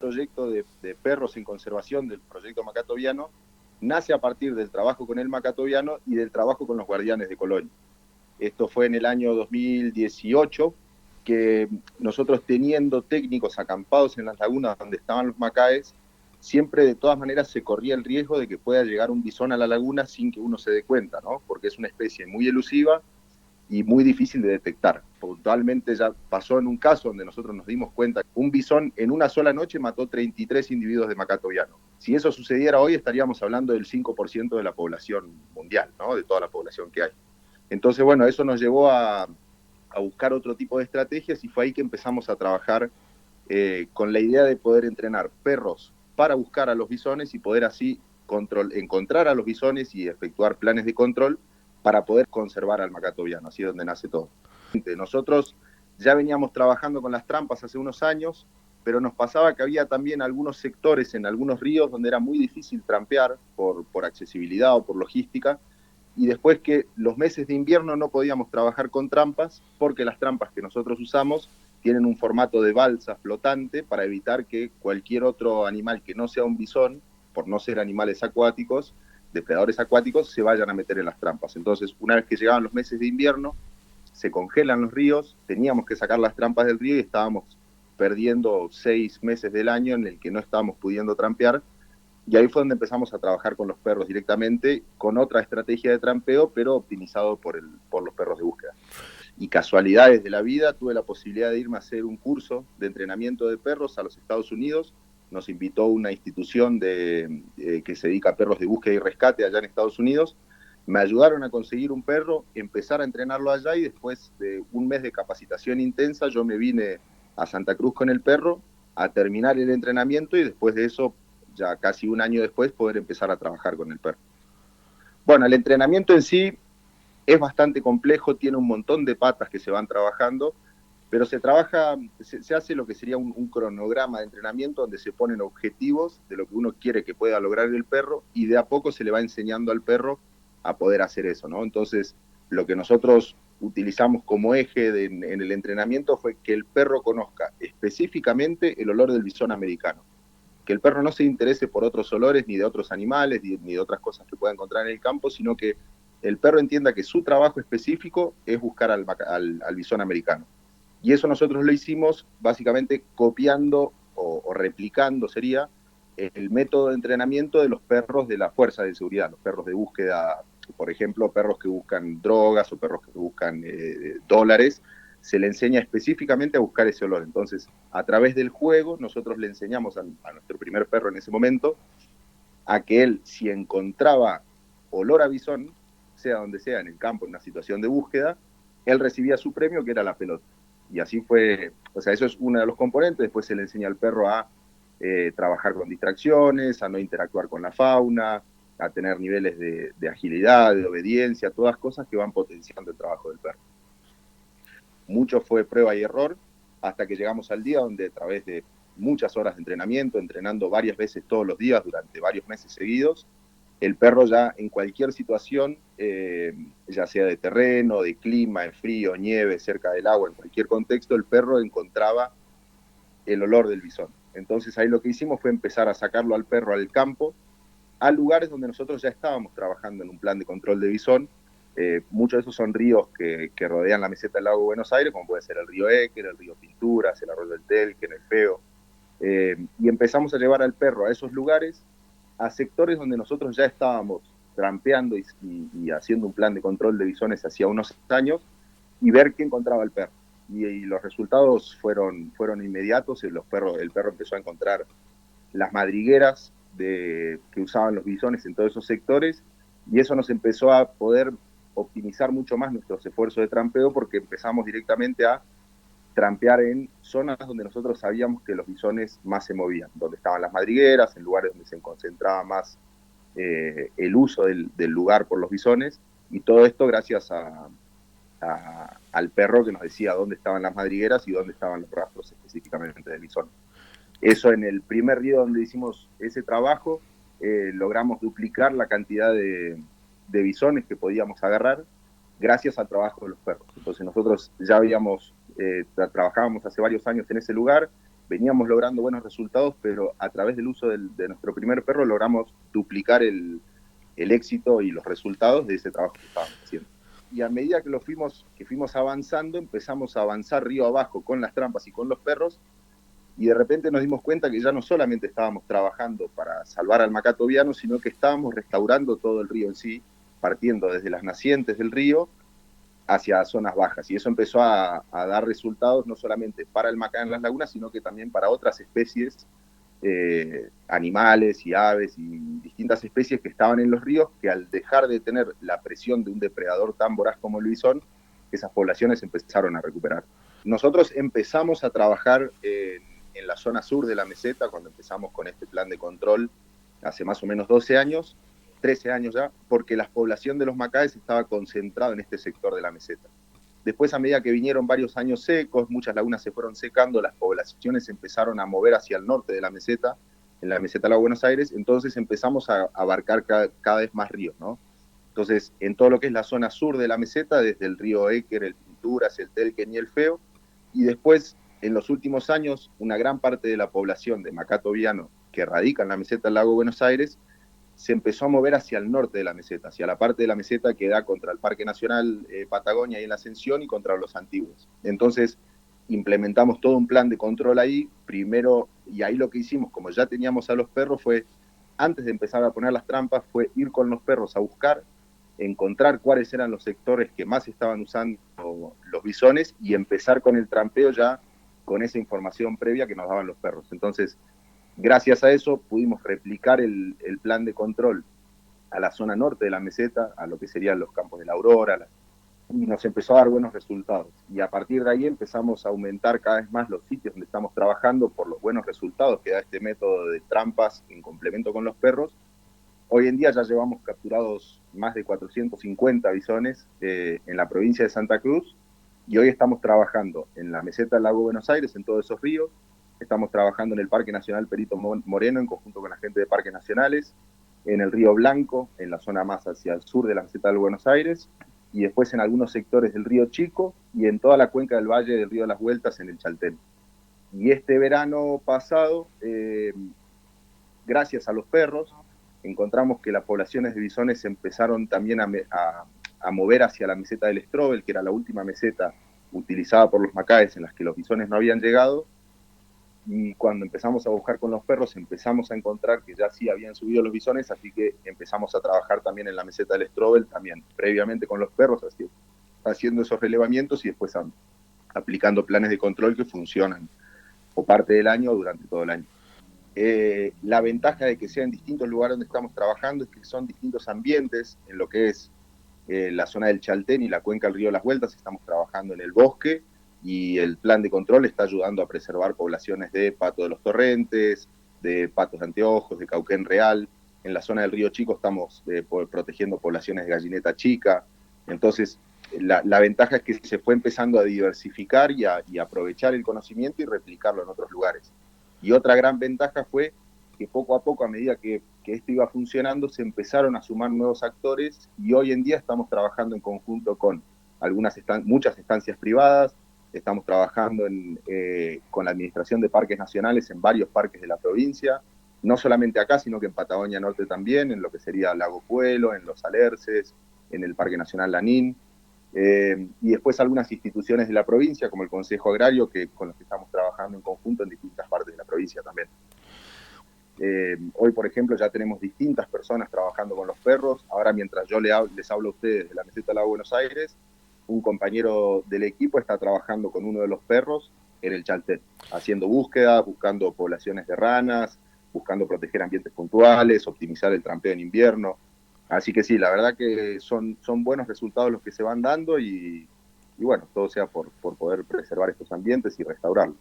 proyecto de perros en conservación del proyecto Macatoviano nace a partir del trabajo con el Macatoviano y del trabajo con los guardianes de Colonia. Esto fue en el año 2018, que nosotros teniendo técnicos acampados en las lagunas donde estaban los macaes, siempre de todas maneras se corría el riesgo de que pueda llegar un bisón a la laguna sin que uno se dé cuenta, ¿no? Porque es una especie muy elusiva y muy difícil de detectar. Puntualmente ya pasó en un caso donde nosotros nos dimos cuenta que un bisón en una sola noche mató 33 individuos de macatoviano. Si eso sucediera hoy, estaríamos hablando del 5% de la población mundial, ¿no? De toda la población que hay. Entonces, bueno, eso nos llevó a buscar otro tipo de estrategias y fue ahí que empezamos a trabajar con la idea de poder entrenar perros para buscar a los bisones y poder así encontrar a los bisones y efectuar planes de control para poder conservar al macatoviano, así es donde nace todo. Nosotros ya veníamos trabajando con las trampas hace unos años, pero nos pasaba que había también algunos sectores en algunos ríos donde era muy difícil trampear por accesibilidad o por logística, y después que los meses de invierno no podíamos trabajar con trampas porque las trampas que nosotros usamos tienen un formato de balsa flotante para evitar que cualquier otro animal que no sea un bisón, por no ser animales acuáticos, depredadores acuáticos, se vayan a meter en las trampas. Entonces, una vez que llegaban los meses de invierno, se congelan los ríos, teníamos que sacar las trampas del río y estábamos perdiendo 6 meses del año en el que no estábamos pudiendo trampear. Y ahí fue donde empezamos a trabajar con los perros directamente, con otra estrategia de trampeo, pero optimizado por los perros de búsqueda. Y casualidades de la vida, tuve la posibilidad de irme a hacer un curso de entrenamiento de perros a los Estados Unidos. Nos invitó una institución que se dedica a perros de búsqueda y rescate allá en Estados Unidos. Me ayudaron a conseguir un perro, empezar a entrenarlo allá y después de un mes de capacitación intensa yo me vine a Santa Cruz con el perro a terminar el entrenamiento y después de eso, ya casi un año después, poder empezar a trabajar con el perro. Bueno, el entrenamiento en sí es bastante complejo, tiene un montón de patas que se van trabajando, pero se hace lo que sería un cronograma de entrenamiento donde se ponen objetivos de lo que uno quiere que pueda lograr el perro y de a poco se le va enseñando al perro a poder hacer eso, ¿no? Entonces, lo que nosotros utilizamos como eje en el entrenamiento fue que el perro conozca específicamente el olor del bisón americano, que el perro no se interese por otros olores ni de otros animales ni de otras cosas que pueda encontrar en el campo, sino que el perro entienda que su trabajo específico es buscar al bisón americano. Y eso nosotros lo hicimos básicamente copiando o replicando, sería, el método de entrenamiento de los perros de la fuerza de seguridad, los perros de búsqueda, por ejemplo, perros que buscan drogas o perros que buscan dólares, se le enseña específicamente a buscar ese olor. Entonces, a través del juego, nosotros le enseñamos a nuestro primer perro en ese momento a que él, si encontraba olor a bisón, sea donde sea, en el campo, en una situación de búsqueda, él recibía su premio, que era la pelota. Y así fue, o sea, eso es uno de los componentes. Después se le enseña al perro a trabajar con distracciones, a no interactuar con la fauna, a tener niveles de agilidad, de obediencia, todas cosas que van potenciando el trabajo del perro. Mucho fue prueba y error, hasta que llegamos al día donde a través de muchas horas de entrenamiento, entrenando varias veces todos los días durante varios meses seguidos, el perro ya en cualquier situación, ya sea de terreno, de clima, de frío, nieve, cerca del agua, en cualquier contexto, el perro encontraba el olor del bisón. Entonces ahí lo que hicimos fue empezar a sacarlo al perro al campo, a lugares donde nosotros ya estábamos trabajando en un plan de control de bisón. Muchos de esos son ríos que rodean la meseta del lago de Buenos Aires, como puede ser el río Équer, el río Pinturas, el arroyo del Telque, el Feo. Y empezamos a llevar al perro a esos lugares, a sectores donde nosotros ya estábamos trampeando y haciendo un plan de control de bisones hacía unos años, y ver qué encontraba el perro. Y los resultados fueron inmediatos. El perro empezó a encontrar las madrigueras que usaban los bisones en todos esos sectores, y eso nos empezó a poder optimizar mucho más nuestros esfuerzos de trampeo, porque empezamos directamente a trampear en zonas donde nosotros sabíamos que los bisones más se movían, donde estaban las madrigueras, en lugares donde se concentraba más el uso del lugar por los bisones, y todo esto gracias al perro que nos decía dónde estaban las madrigueras y dónde estaban los rastros específicamente del bisón. Eso en el primer río donde hicimos ese trabajo, logramos duplicar la cantidad de bisones que podíamos agarrar gracias al trabajo de los perros. Entonces nosotros ya trabajábamos hace varios años en ese lugar, veníamos logrando buenos resultados, pero a través del uso de nuestro primer perro logramos duplicar el éxito y los resultados de ese trabajo que estábamos haciendo. Y a medida que fuimos avanzando, empezamos a avanzar río abajo con las trampas y con los perros, y de repente nos dimos cuenta que ya no solamente estábamos trabajando para salvar al macato viano, sino que estábamos restaurando todo el río en sí, partiendo desde las nacientes del río hacia zonas bajas. Y eso empezó a dar resultados no solamente para el macá en las lagunas, sino que también para otras especies, animales y aves y distintas especies que estaban en los ríos, que al dejar de tener la presión de un depredador tan voraz como el bisón, esas poblaciones empezaron a recuperar. Nosotros empezamos a trabajar en la zona sur de la meseta, cuando empezamos con este plan de control, hace más o menos 12 años, 13 años ya, porque la población de los macaes estaba concentrada en este sector de la meseta. Después, a medida que vinieron varios años secos, muchas lagunas se fueron secando, las poblaciones empezaron a mover hacia el norte de la meseta, en la meseta de la Buenos Aires, entonces empezamos a abarcar cada vez más ríos, ¿no? Entonces, en todo lo que es la zona sur de la meseta, desde el río Équer, el Pinturas, el Telquen y el Feo, y después, en los últimos años, una gran parte de la población de macato viano que radica en la meseta del lago Buenos Aires se empezó a mover hacia el norte de la meseta, hacia la parte de la meseta que da contra el Parque Nacional Patagonia y en la Ascensión y contra los antiguos. Entonces implementamos todo un plan de control ahí, primero, y ahí lo que hicimos, como ya teníamos a los perros, fue, antes de empezar a poner las trampas, fue ir con los perros a buscar, encontrar cuáles eran los sectores que más estaban usando los bisones y empezar con el trampeo ya con esa información previa que nos daban los perros. Entonces, gracias a eso pudimos replicar el plan de control a la zona norte de la meseta, a lo que serían los campos de la Aurora, y nos empezó a dar buenos resultados. Y a partir de ahí empezamos a aumentar cada vez más los sitios donde estamos trabajando por los buenos resultados que da este método de trampas en complemento con los perros. Hoy en día ya llevamos capturados más de 450 bisones en la provincia de Santa Cruz, y hoy estamos trabajando en la meseta del lago Buenos Aires, en todos esos ríos. Estamos trabajando en el Parque Nacional Perito Moreno en conjunto con la gente de Parques Nacionales, en el Río Blanco, en la zona más hacia el sur de la meseta del Buenos Aires, y después en algunos sectores del Río Chico y en toda la cuenca del Valle del Río de las Vueltas en el Chaltén. Y este verano pasado, gracias a los perros, encontramos que las poblaciones de bisones empezaron también a mover hacia la meseta del Strobel, que era la última meseta utilizada por los macaes en las que los bisones no habían llegado. Y cuando empezamos a buscar con los perros, empezamos a encontrar que ya sí habían subido los bisones, así que empezamos a trabajar también en la meseta del Strobel, también previamente con los perros, así, haciendo esos relevamientos y después aplicando planes de control que funcionan o parte del año o durante todo el año. La ventaja de que sea en distintos lugares donde estamos trabajando es que son distintos ambientes en lo que es la zona del Chaltén y la cuenca del río Las Vueltas. Estamos trabajando en el bosque y el plan de control está ayudando a preservar poblaciones de pato de los torrentes, de patos de anteojos, de cauquén real. En la zona del río Chico estamos protegiendo poblaciones de gallineta chica. Entonces, la ventaja es que se fue empezando a diversificar y aprovechar el conocimiento y replicarlo en otros lugares. Y otra gran ventaja fue que poco a poco, a medida que esto iba funcionando, se empezaron a sumar nuevos actores y hoy en día estamos trabajando en conjunto con muchas estancias privadas, estamos trabajando con la Administración de Parques Nacionales en varios parques de la provincia, no solamente acá, sino que en Patagonia Norte también, en lo que sería Lago Puelo, en Los Alerces, en el Parque Nacional Lanín, y después algunas instituciones de la provincia, como el Consejo Agrario, con los que estamos trabajando en conjunto en distintas partes de la provincia también. Hoy, por ejemplo, ya tenemos distintas personas trabajando con los perros. Ahora, mientras yo les hablo a ustedes de la meseta del lago Buenos Aires, un compañero del equipo está trabajando con uno de los perros en el Chaltén, haciendo búsquedas, buscando poblaciones de ranas, buscando proteger ambientes puntuales, optimizar el trampeo en invierno. Así que sí, la verdad que son buenos resultados los que se van dando y bueno, todo sea por poder preservar estos ambientes y restaurarlos.